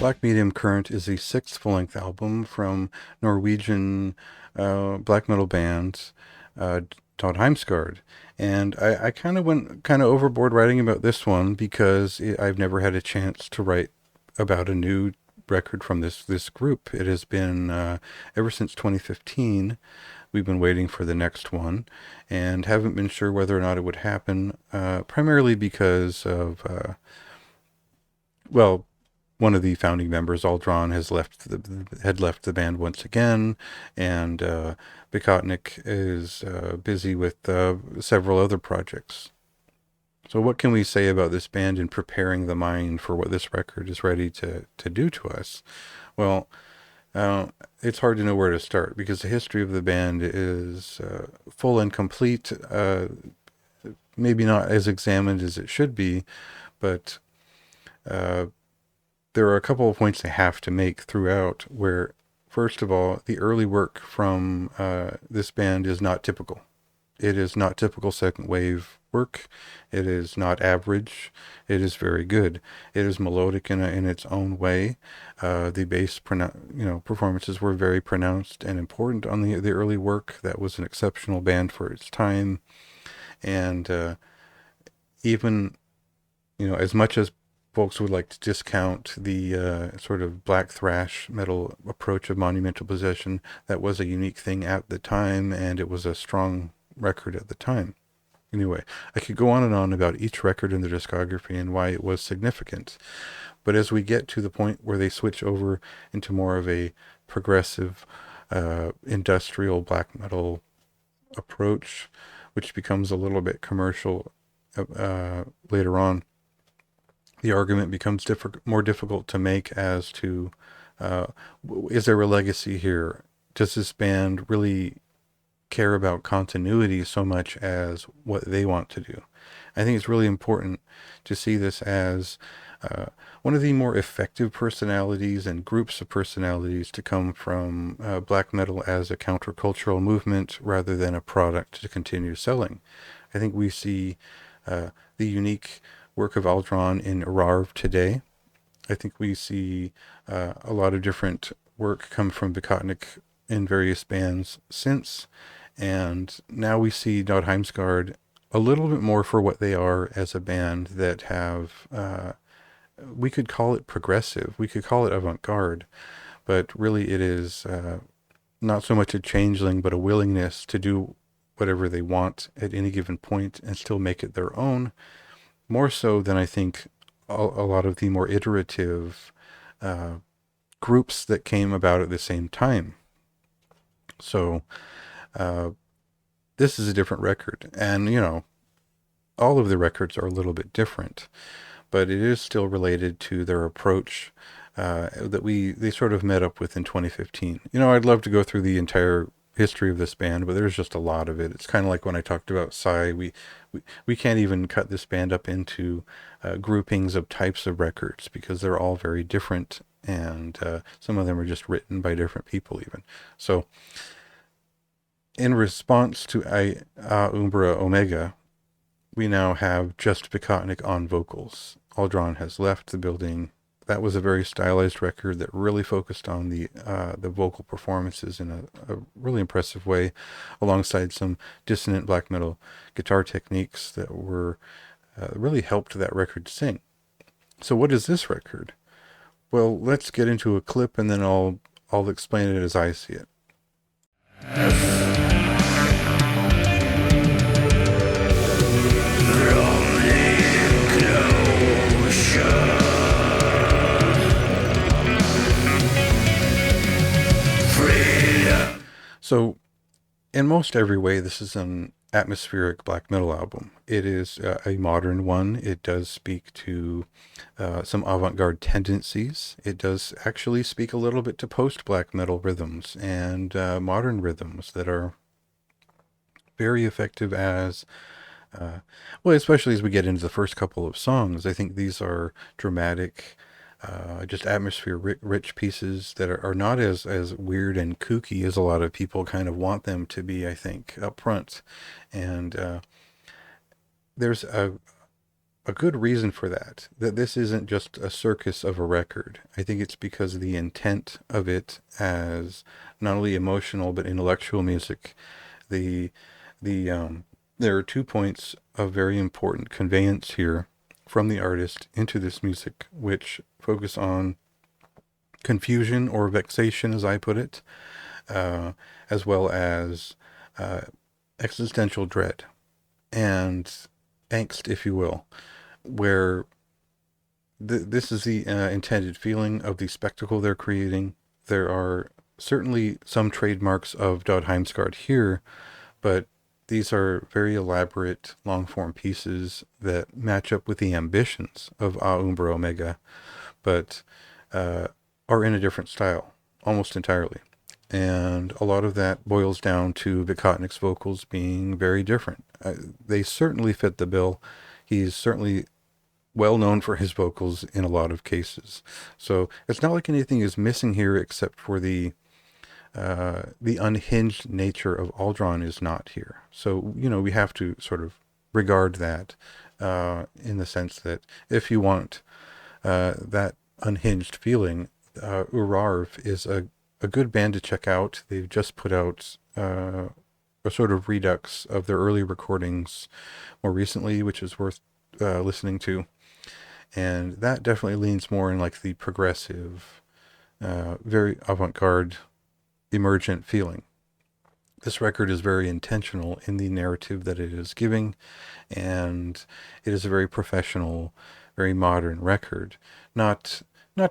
Black Medium Current is the sixth full-length album from Norwegian black metal band uh, Dødheimsgard. And I kind of went kind of overboard writing about this one because I've never had a chance to write about a new record from this group. It has been ever since 2015. We've been waiting for the next one and haven't been sure whether or not it would happen, primarily because of, well, one of the founding members, Aldron, had left the band once again, and Bikotnik is busy with several other projects. So what can we say about this band in preparing the mind for what this record is ready to do to us? Well, it's hard to know where to start because the history of the band is full and complete, maybe not as examined as it should be, but uh, there are a couple of points I have to make throughout where, first of all, the early work from this band is not typical. It is not typical second wave work. It is not average. It is very good. It is melodic in its own way. The bass performances were very pronounced and important on the early work. That was an exceptional band for its time. And even, as much as folks would like to discount the sort of black thrash metal approach of Monumental Possession, that was a unique thing at the time, and it was a strong record at the time. Anyway, I could go on and on about each record in the discography and why it was significant. But as we get to the point where they switch over into more of a progressive, industrial black metal approach, which becomes a little bit commercial later on, the argument becomes more difficult to make as to uh, is there a legacy here? Does this band really care about continuity so much as what they want to do? I think it's really important to see this as one of the more effective personalities and groups of personalities to come from black metal as a countercultural movement rather than a product to continue selling. I think we see the unique work of Aldron in Ararv today. I think we see a lot of different work come from Bikotnik in various bands since, and now we see Dødheimsgard a little bit more for what they are as a band that have, we could call it progressive, we could call it avant-garde, but really it is not so much a changeling, but a willingness to do whatever they want at any given point and still make it their own, more so than I think a lot of the more iterative uh, groups that came about at the same time. So uh, this is a different record, and all of the records are a little bit different, but it is still related to their approach that they sort of met up with in 2015. I'd love to go through the entire history of this band, but there's just a lot of it. It's kind of like when I talked about Psy. We can't even cut this band up into groupings of types of records because they're all very different, and some of them are just written by different people even. So in response to Umbra Omega, we now have just Bikotnik on vocals. Aldron has left the building. That was a very stylized record that really focused on the vocal performances in a really impressive way, alongside some dissonant black metal guitar techniques that were really helped that record sing. So what is this record? Well, let's get into a clip and then I'll explain it as I see it. So, in most every way, this is an atmospheric black metal album. It is a modern one. It does speak to some avant-garde tendencies. It does actually speak a little bit to post-black metal rhythms and modern rhythms that are very effective as well, especially as we get into the first couple of songs. I think these are dramatic, just atmosphere rich pieces that are not as weird and kooky as a lot of people kind of want them to be, I think, up front. And there's a good reason for that. That this isn't just a circus of a record. I think it's because of the intent of it as not only emotional but intellectual music. The the There are 2 points of very important conveyance here from the artist into this music, which focus on confusion or vexation, as I put it, uh, as well as uh, existential dread and angst, if you will, where this is the intended feeling of the spectacle they're creating. There are certainly some trademarks of Dødheimsgard here, but these are very elaborate long form pieces that match up with the ambitions of A Umbra Omega, but uh, are in a different style almost entirely. And a lot of that boils down to Vikotnik's vocals being very different. They certainly fit the bill. He's certainly well known for his vocals in a lot of cases. So it's not like anything is missing here except for the unhinged nature of Aldron is not here. So, we have to sort of regard that in the sense that if you want that unhinged feeling, Urarv is a good band to check out. They've just put out a sort of redux of their early recordings more recently, which is worth listening to. And that definitely leans more in like the progressive, very avant-garde, emergent feeling. This record is very intentional in the narrative that it is giving, and it is a very professional, very modern record. Not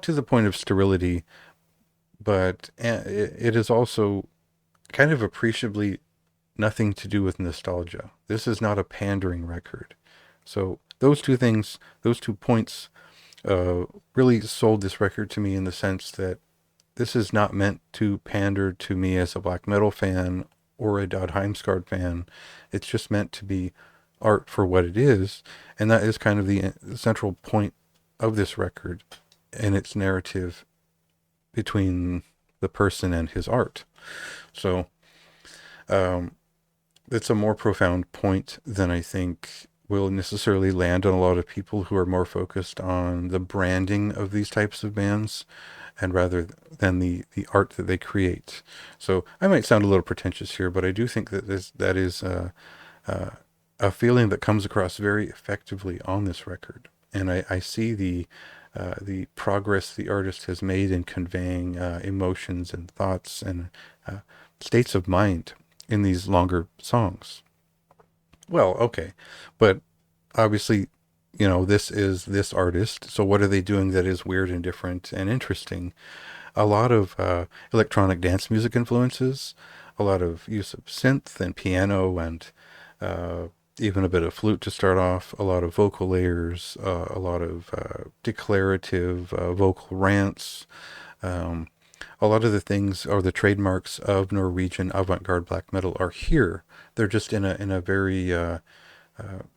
to the point of sterility, but it is also kind of appreciably nothing to do with nostalgia. This is not a pandering record. So those two things, those 2 points, really sold this record to me in the sense that this is not meant to pander to me as a black metal fan or a Dødheimsgard fan. It's just meant to be art for what it is, and that is kind of the central point of this record and its narrative between the person and his art. So it's a more profound point than I think will necessarily land on a lot of people who are more focused on the branding of these types of bands and rather than the art that they create. So I might sound a little pretentious here, but I do think that that is a feeling that comes across very effectively on this record. And I see the progress the artist has made in conveying emotions and thoughts and states of mind in these longer songs. Well, okay, but obviously, this is this artist. So what are they doing that is weird and different and interesting? A lot of electronic dance music influences, a lot of use of synth and piano and uh, even a bit of flute to start off, a lot of vocal layers, a lot of declarative vocal rants. Um, a lot of the things or the trademarks of Norwegian avant-garde black metal are here. They're just in a very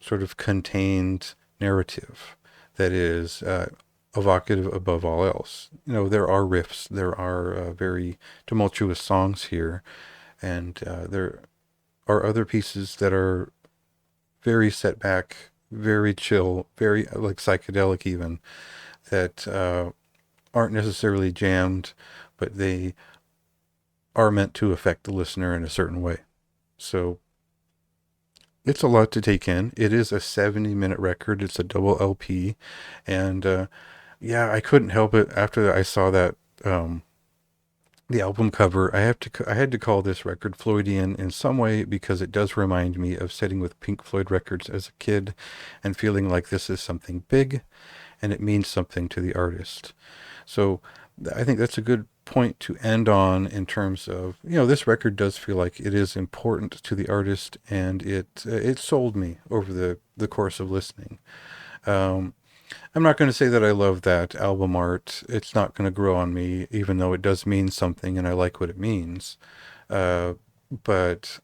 sort of contained narrative that is evocative above all else. There are riffs, there are very tumultuous songs here, and there are other pieces that are very set back, very chill, very like psychedelic even, that aren't necessarily jammed, but they are meant to affect the listener in a certain way. So it's a lot to take in. It is a 70-minute record. It's a double LP, and yeah, I couldn't help it after I saw that the album cover. I had to call this record Floydian in some way because it does remind me of sitting with Pink Floyd records as a kid and feeling like this is something big and it means something to the artist. So I think that's a good point to end on in terms of, this record does feel like it is important to the artist, and it sold me over the course of listening. Um, I'm not going to say that I love that album art. It's not going to grow on me, even though it does mean something and I like what it means. Uh, but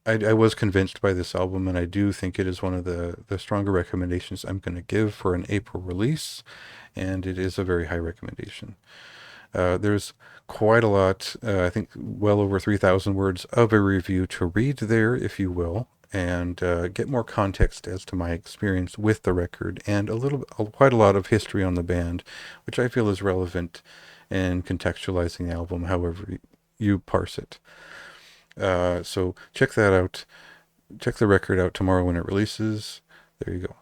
I was convinced by this album, and I do think it is one of the stronger recommendations I'm going to give for an April release, and it is a very high recommendation. There's quite a lot, I think well over 3,000 words of a review to read there, if you will. and get more context as to my experience with the record, and quite a lot of history on the band, which I feel is relevant in contextualizing the album, however you parse it. So check that out. Check the record out tomorrow when it releases. There you go.